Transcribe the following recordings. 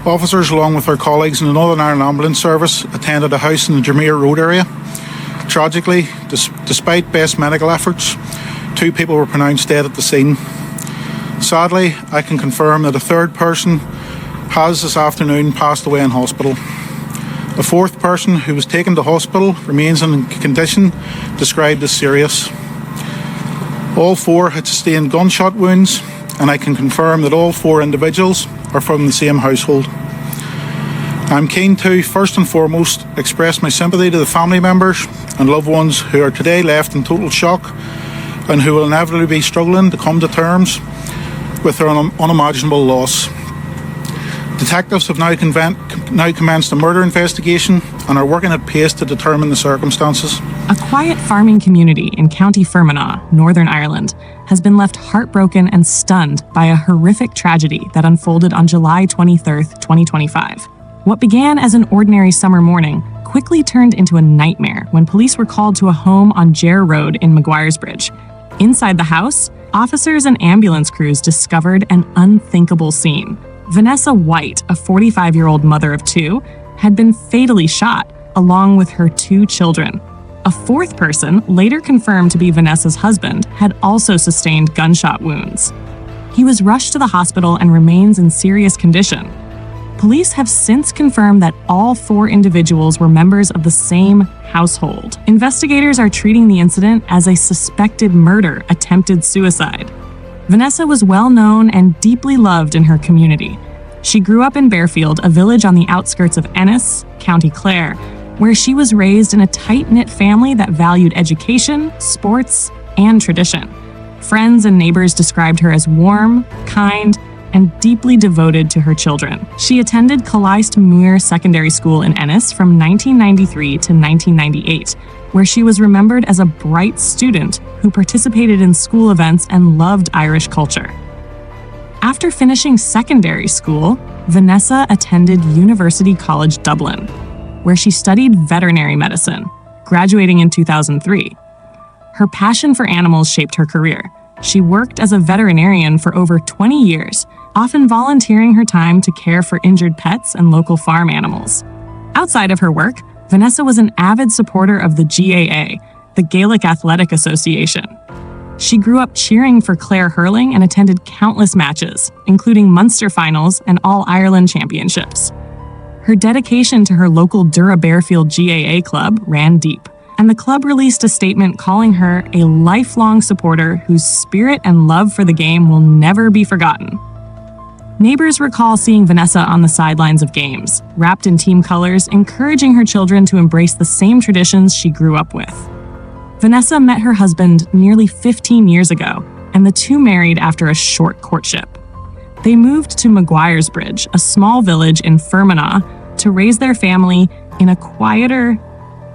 Officers, along with their colleagues in the Northern Ireland Ambulance Service, attended a house in the Jer Road area. Tragically, despite best medical efforts, 2 people were pronounced dead at the scene. Sadly, I can confirm that a 3rd person has this afternoon passed away in hospital. A 4th person who was taken to hospital remains in a condition described as serious. All 4 had sustained gunshot wounds, and I can confirm that all 4 individuals are from the same household. I'm keen to, first and foremost, express my sympathy to the family members and loved ones who are today left in total shock and who will inevitably be struggling to come to terms with their unimaginable loss. Detectives have now commenced a murder investigation and are working at pace to determine the circumstances. A quiet farming community in County Fermanagh, Northern Ireland, has been left heartbroken and stunned by a horrific tragedy that unfolded on July 23, 2025. What began as an ordinary summer morning quickly turned into a nightmare when police were called to a home on Jer Road in Maguiresbridge. Inside the house, officers and ambulance crews discovered an unthinkable scene. Vanessa Whyte, a 45-year-old mother of 2, had been fatally shot, along with her 2 children. A 4th person, later confirmed to be Vanessa's husband, had also sustained gunshot wounds. He was rushed to the hospital and remains in serious condition. Police have since confirmed that all 4 individuals were members of the same household. Investigators are treating the incident as a suspected murder, attempted suicide. Vanessa was well known and deeply loved in her community. She grew up in Bearfield, a village on the outskirts of Ennis, County Clare, where she was raised in a tight-knit family that valued education, sports, and tradition. Friends and neighbors described her as warm, kind, and deeply devoted to her children. She attended Clare Village Secondary School in Ennis from 1993 to 1998, where she was remembered as a bright student who participated in school events and loved Irish culture. After finishing secondary school, Vanessa attended University College Dublin, where she studied veterinary medicine, graduating in 2003. Her passion for animals shaped her career. She worked as a veterinarian for over 20 years, often volunteering her time to care for injured pets and local farm animals. Outside of her work, Vanessa was an avid supporter of the GAA, the Gaelic Athletic Association. She grew up cheering for Clare Hurling and attended countless matches, including Munster finals and All-Ireland championships. Her dedication to her local Dura Bearfield GAA club ran deep, and the club released a statement calling her a lifelong supporter whose spirit and love for the game will never be forgotten. Neighbors recall seeing Vanessa on the sidelines of games, wrapped in team colors, encouraging her children to embrace the same traditions she grew up with. Vanessa met her husband nearly 15 years ago, and the 2 married after a short courtship. They moved to Maguiresbridge, a small village in Fermanagh, to raise their family in a quieter,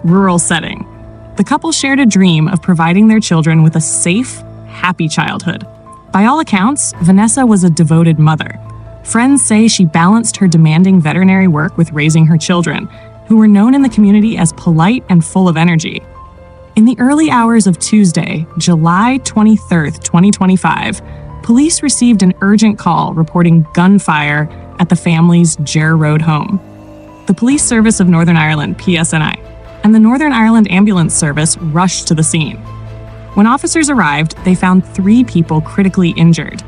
rural setting. The couple shared a dream of providing their children with a safe, happy childhood. By all accounts, Vanessa was a devoted mother. Friends say she balanced her demanding veterinary work with raising her children, who were known in the community as polite and full of energy. In the early hours of Tuesday, July 23, 2025, police received an urgent call reporting gunfire at the family's Jer Road home. The Police Service of Northern Ireland, PSNI, and the Northern Ireland Ambulance Service rushed to the scene. When officers arrived, they found 3 people critically injured.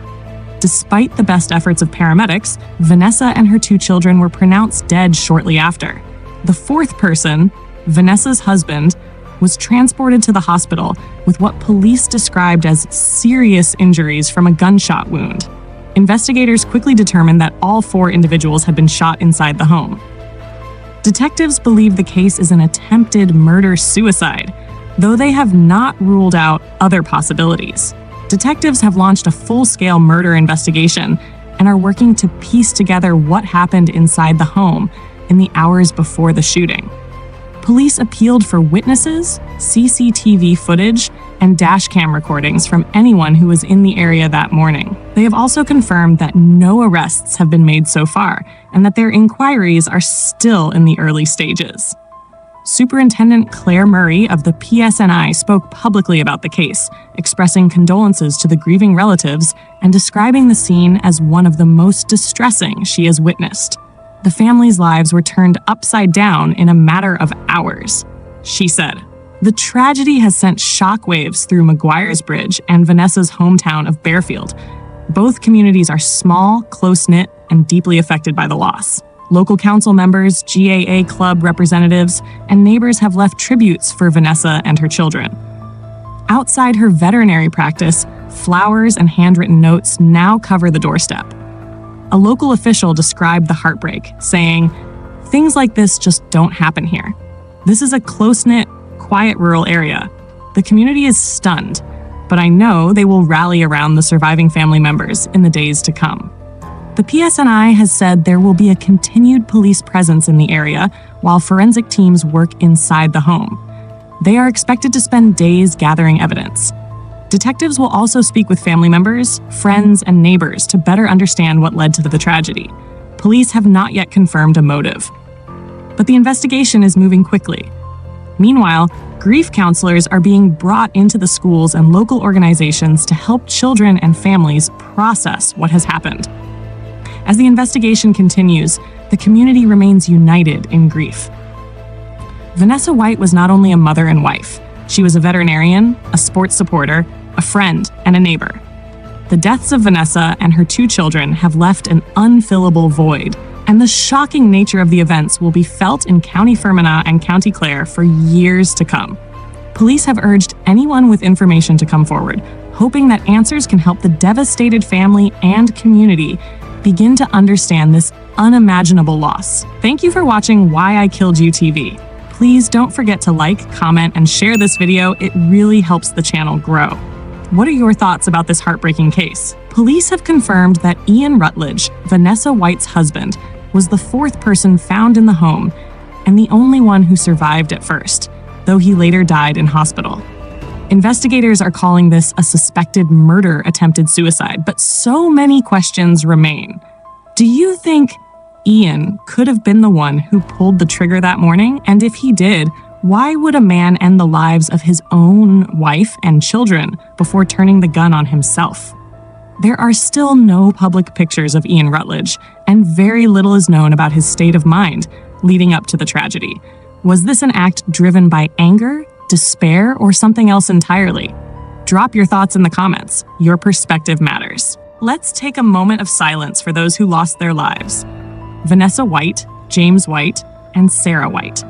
Despite the best efforts of paramedics, Vanessa and her 2 children were pronounced dead shortly after. The 4th person, Vanessa's husband, was transported to the hospital with what police described as serious injuries from a gunshot wound. Investigators quickly determined that all 4 individuals had been shot inside the home. Detectives believe the case is an attempted murder-suicide, though they have not ruled out other possibilities. Detectives have launched a full-scale murder investigation and are working to piece together what happened inside the home in the hours before the shooting. Police appealed for witnesses, CCTV footage, and dashcam recordings from anyone who was in the area that morning. They have also confirmed that no arrests have been made so far and that their inquiries are still in the early stages. Superintendent Clare Murray of the PSNI spoke publicly about the case, expressing condolences to the grieving relatives and describing the scene as one of the most distressing she has witnessed. The family's lives were turned upside down in a matter of hours. She said, "The tragedy has sent shockwaves through Maguiresbridge and Vanessa's hometown of Bearfield. Both communities are small, close-knit, and deeply affected by the loss. Local council members, GAA club representatives, and neighbors have left tributes for Vanessa and her children." Outside her veterinary practice, flowers and handwritten notes now cover the doorstep. A local official described the heartbreak, saying, "Things like this just don't happen here. This is a close-knit, quiet rural area. The community is stunned, but I know they will rally around the surviving family members in the days to come." The PSNI has said there will be a continued police presence in the area while forensic teams work inside the home. They are expected to spend days gathering evidence. Detectives will also speak with family members, friends, and neighbors to better understand what led to the tragedy. Police have not yet confirmed a motive, but the investigation is moving quickly. Meanwhile, grief counselors are being brought into the schools and local organizations to help children and families process what has happened. As the investigation continues, the community remains united in grief. Vanessa Whyte was not only a mother and wife, she was a veterinarian, a sports supporter, a friend, and a neighbor. The deaths of Vanessa and her 2 children have left an unfillable void, and the shocking nature of the events will be felt in County Fermanagh and County Clare for years to come. Police have urged anyone with information to come forward, hoping that answers can help the devastated family and community begin to understand this unimaginable loss. Thank you for watching Why I Killed You TV. Please don't forget to like, comment, and share this video. It really helps the channel grow. What are your thoughts about this heartbreaking case? Police have confirmed that Ian Rutledge, Vanessa Whyte's husband, was the 4th person found in the home and the only one who survived at first, though he later died in hospital. Investigators are calling this a suspected murder-attempted suicide, but so many questions remain. Do you think Ian could have been the one who pulled the trigger that morning? And if he did, why would a man end the lives of his own wife and children before turning the gun on himself? There are still no public pictures of Ian Rutledge, and very little is known about his state of mind leading up to the tragedy. Was this an act driven by anger, despair, or something else entirely? Drop your thoughts in the comments. Your perspective matters. Let's take a moment of silence for those who lost their lives. Vanessa Whyte, James Whyte, and Sara Whyte.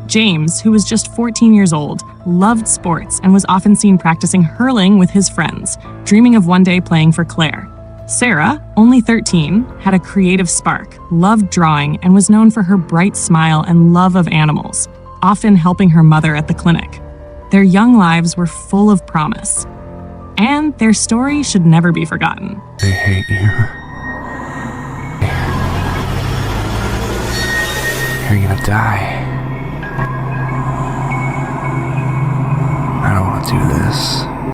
James, who was just 14 years old, loved sports and was often seen practicing hurling with his friends, dreaming of one day playing for Clare. Sara, only 13, had a creative spark, loved drawing, and was known for her bright smile and love of animals, often helping her mother at the clinic. Their young lives were full of promise, and their story should never be forgotten. They hate you. You're gonna die. I don't want to do this.